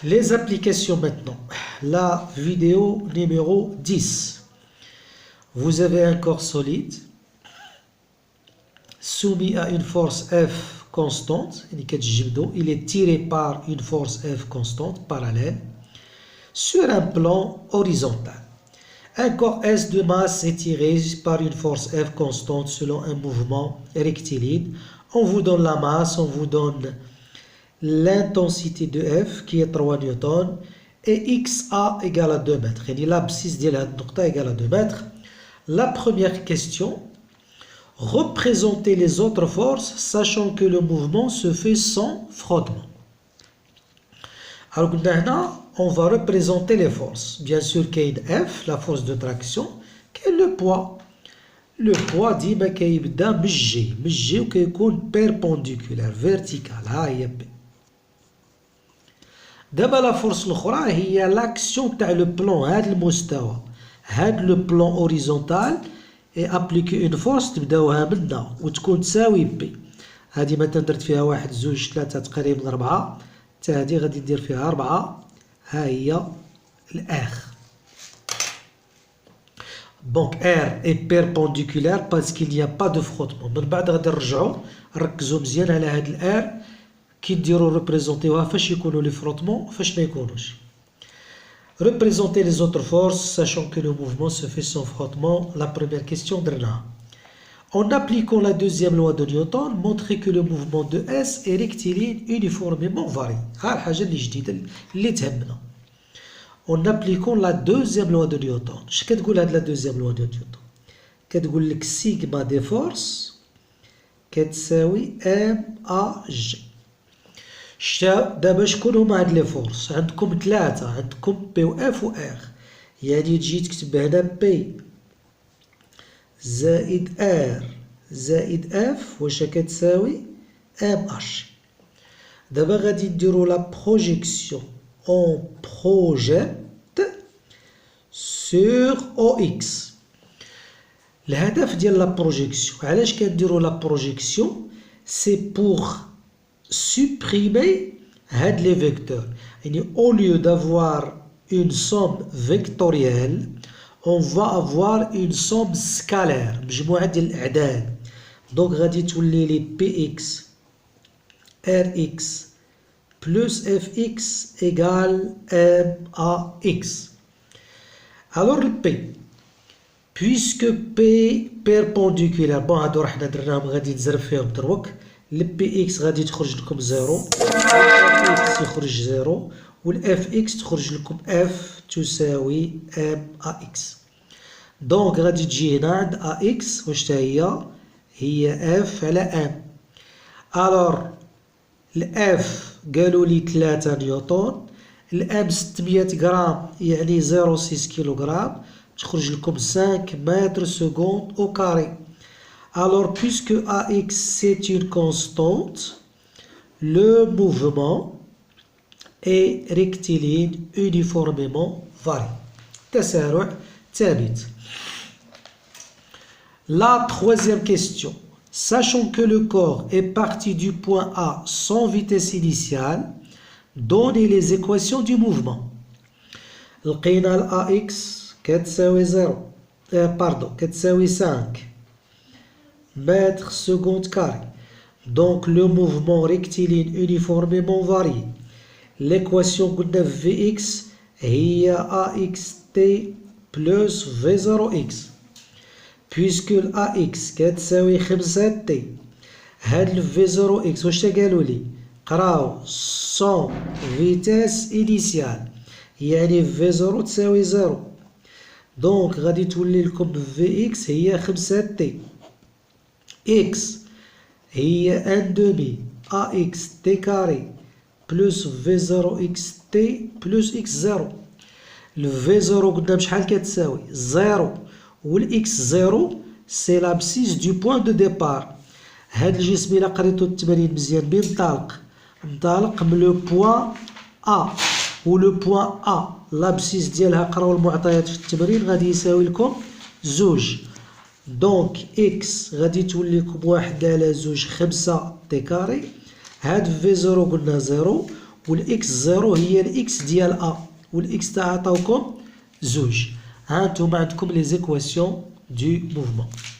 Les applications maintenant. La vidéo numéro 10. Vous avez un corps solide soumis à une force F constante. Il est tiré par une force F constante parallèle sur un plan horizontal. Un corps S de masse est tiré par une force F constante selon un mouvement rectiligne. On vous donne la masse, on vous donne l'intensité de F qui est 3 newtons et XA égale à 2 mètres. L'abscisse de la nokta égale à 2 mètres. La première question, représenter les autres forces sachant que le mouvement se fait sans frottement. Alors on va représenter les forces. Bien sûr, qu'il y a F, la force de traction, qui est le poids. Le poids dit qu'il y a G qui est perpendiculaire, vertical. D'abord, la force l'autre, هي l'action تاع le plan, هذا المستوى. هذا le plan horizontal et appliquer une force تبداوها منا وتكون تساوي بي. هذه مثلا درت فيها 1 2 3 تقريبا 4 حتى هذه غادي ندير فيها 4. ها هي الR. Donc R est perpendiculaire parce qu'il n'y a pas de frottement. من بعد غادي نرجعوا نركزوا مزيان على هاد الR كي نديرو ريبريزونتيوها فاش يكونوا لي فروتمون فاش ما يكونوش. Représenter les autres forces sachant que le mouvement se fait sans frottement. La première question درناها. En appliquant la deuxième loi de Newton, montrer que le mouvement de S est rectiligne uniformément varié. ها الحاجة اللي جديدة اللي تهمنا. En appliquant la deuxième loi de Newton. اش كتقول هاد la deuxième loi de Newton؟ كتقول لك سيغما دي فورس كتساوي MAG. دابا شكون هما هاد لي فورس؟ عندكم ثلاثة، عندكم بي و اف و ار. يعني تجي تكتب هنا بي زائد ار زائد اف واش كتساوي ام اش. دابا غادي نديرو لا بروجيكسيون اون بروجيت سور او اكس. الهدف ديال لا بروجيكسيون علاش كنديرو لا بروجيكسيون؟ سي بوغ supprimer les vecteurs. Et au lieu d'avoir une somme vectorielle, on va avoir une somme scalaire. مجموعة ديال الأعداد. Donc غادي تولي لي px rx plus fx égale max. Alors le p, puisque p perpendiculaire, bon هادو راه حنا درناهم غادي نزرب فيهم دروك. ال px غادي تخرج لكم 0 ال fx يخرج 0 وال fx تخرج لكم f تساوي max. دونك غادي تجي هنا عند ax واش هي f على m. الوغ ال f قالوا لي 3 نيوتن، ال m 600 غرام يعني 0.6 كيلوغرام تخرج لكم 5 متر سكوند au carré. Alors, puisque AX c'est une constante, le mouvement est rectiligne uniformément varié. تسارع ثابت. La troisième question. Sachant que le corps est parti du point A sans vitesse initiale, donnez les équations du mouvement. لقينا ال AX كتساوي 0 كتساوي 5 mètres seconde carré. Donc le mouvement rectiligne uniformément varié. L'équation قلنا Vx هي AXT plus V0x. Puisque AX كتساوي 5T. هاد ال V0x واش قالوا لي؟ قراو sans vitesse initiale. يعني V0 تساوي 0. Donc غادي تولي لكم Vx هي 5T. x هي 1/2 ax t carré plus v0xt plus x0. le v0 قلنا بشحال كتساوي 0 وال x0 سي l'abscisse du point de départ. هاد الجسم إلا قريتو التمارين مزيان انطلق من لو بوان A و لو بوان A l'abscisse ديالها قراو المعطيات في التمرين غادي يساوي لكم 2. دونك x غادي تولي لكم 1 على 2 5 تي كاري. هاد في 0 قلنا 0 والإكس زيرو هي الإكس ديال أ والإكس تاع عطاوكم زوج. ها نتوما عندكم لي زيكواسيون دو موفمون.